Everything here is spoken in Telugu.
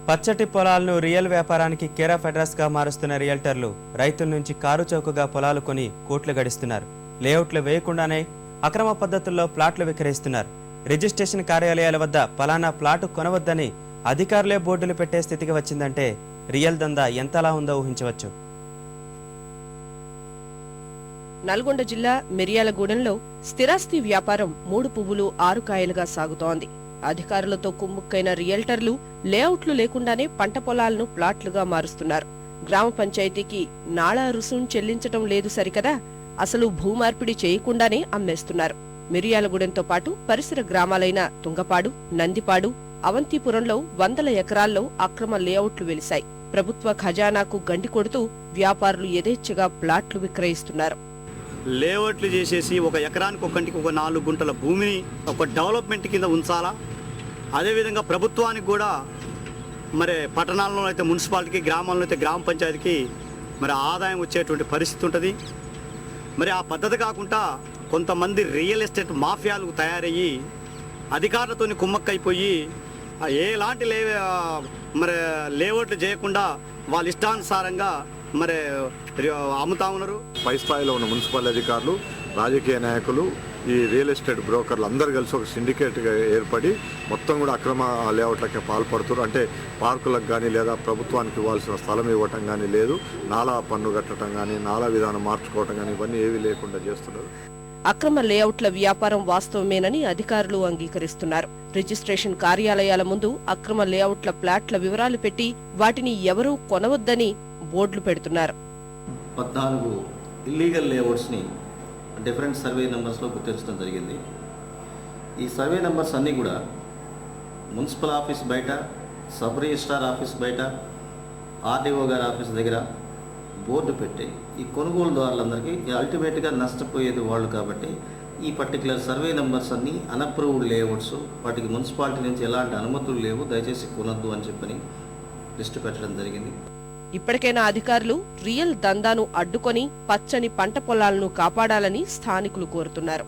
పచ్చటి పొలాలను రియల్ వ్యాపారానికి కేర్ ఆఫ్ అడ్రస్ గా మారుస్తున్న రియల్టర్లు రైతుల నుంచి కారు చౌకగా పొలాలు కొని కోట్లు గడిస్తున్నారు. లేఅవుట్లు వేయకుండానే అక్రమ పద్ధతుల్లో ప్లాట్లు విక్రయిస్తున్నారు. రిజిస్ట్రేషన్ కార్యాలయాల వద్ద పలానా ప్లాటు కొనవద్దని అధికారులే బోర్డులు పెట్టే స్థితికి వచ్చిందంటే రియల్ దందా ఎంతలా ఉందో ఊహించవచ్చు. నల్గొండ జిల్లా మిర్యాలగూడెంలో స్థిరాస్తి వ్యాపారం 3 పువ్వులు 6 కాయలుగా సాగుతోంది. అధికారులతో కుమ్ముక్కైన రియల్టర్లు లేఅవుట్లు లేకుండానే పంట పొలాలను ప్లాట్లుగా మారుస్తున్నారు. గ్రామ పంచాయతీకి నాళా రుసుం చెల్లించటం లేదు సరికదా, అసలు భూమార్పిడి చేయకుండానే అమ్మేస్తున్నారు. మిర్యాలగూడెంతో పాటు పరిసర గ్రామాలైన తుంగపాడు, నందిపాడు, అవంతిపురంలో వందల ఎకరాల్లో అక్రమ లేఅవుట్లు వెలిశాయి. ప్రభుత్వ ఖజానాకు గండి కొడుతూ వ్యాపారులు యథేచ్ఛగా ప్లాట్లు విక్రయిస్తున్నారు. లేఅవుట్లు చేసేసి ఒక ఎకరానికి ఒక్కంటికి ఒక 4 గుంటల భూమిని ఒక డెవలప్మెంట్ కింద ఉంచాలా. అదేవిధంగా ప్రభుత్వానికి కూడా మరి పట్టణాల్లో అయితే మున్సిపాలిటీకి, గ్రామాల్లో అయితే గ్రామ పంచాయతీకి మరి ఆదాయం వచ్చేటువంటి పరిస్థితి ఉంటుంది. మరి ఆ పద్ధతి కాకుండా కొంతమంది రియల్ ఎస్టేట్ మాఫియాలు తయారయ్యి అధికారులతో కుమ్మక్కైపోయి ఎలాంటి మరి లేఅవుట్లు చేయకుండా వాళ్ళ ఇష్టానుసారంగా మరి అమ్ముతా ఉన్నారు. పై స్థాయిలో ఉన్న మున్సిపల్ అధికారులు, రాజకీయ నాయకులు, ఈ రియల్ ఎస్టేట్ బ్రోకర్లు అందరూ కలిసి ఒక సిండికేట్గా ఏర్పడి మొత్తం కూడా అక్రమ లేఅవుట్లకే పాల్పడుతున్నారు. అంటే పార్కులకు కానీ లేదా ప్రభుత్వానికి ఇవ్వాల్సిన స్థలం ఇవ్వటం కానీ లేదు, నాలా పన్ను కట్టడం కానీ, నాలా విధానం మార్చుకోవటం కానీ ఇవన్నీ ఏవీ లేకుండా చేస్తున్నారు. అక్రమ లేఅవుట్ల వ్యాపారం వాస్తవమేనని అధికారులు అంగీకరిస్తున్నారు. రిజిస్ట్రేషన్ కార్యాలయాల ముందు అక్రమ లేఅవుట్ల ప్లాట్ల వివరాలు పెట్టి వాటిని ఎవరూ కొనవద్దని బోర్డులు పెడుతున్నారు. 14 ఇల్లీగల్ లేఅవుట్స్ని డిఫరెంట్ సర్వే నెంబర్స్లో గుర్తించడం జరిగింది. ఈ సర్వే నెంబర్స్ అన్నీ కూడా మున్సిపల్ ఆఫీస్ బయట, సబ్ రిజిస్ట్రార్ ఆఫీస్ బయట, ఆర్డీఓ గారి ఆఫీస్ దగ్గర బోర్డు పెట్టి ఈ కొనుగోలుదారులందరికీ అల్టిమేట్గా నష్టపోయేది వాళ్ళు కాబట్టి ఈ పర్టికులర్ సర్వే నెంబర్స్ అన్నీ అన్అప్రూవ్డ్ లేఅవుట్స్, వాటికి మున్సిపాలిటీ నుంచి ఎలాంటి అనుమతులు లేవు, దయచేసి కొనొద్దు అని చెప్పని లిస్టు పెట్టడం జరిగింది. ఇప్పటికైనా అధికారులు రియల్ దందాను అడ్డుకొని పచ్చని పంట పొలాలను కాపాడాలని స్థానికులు కోరుతున్నారు.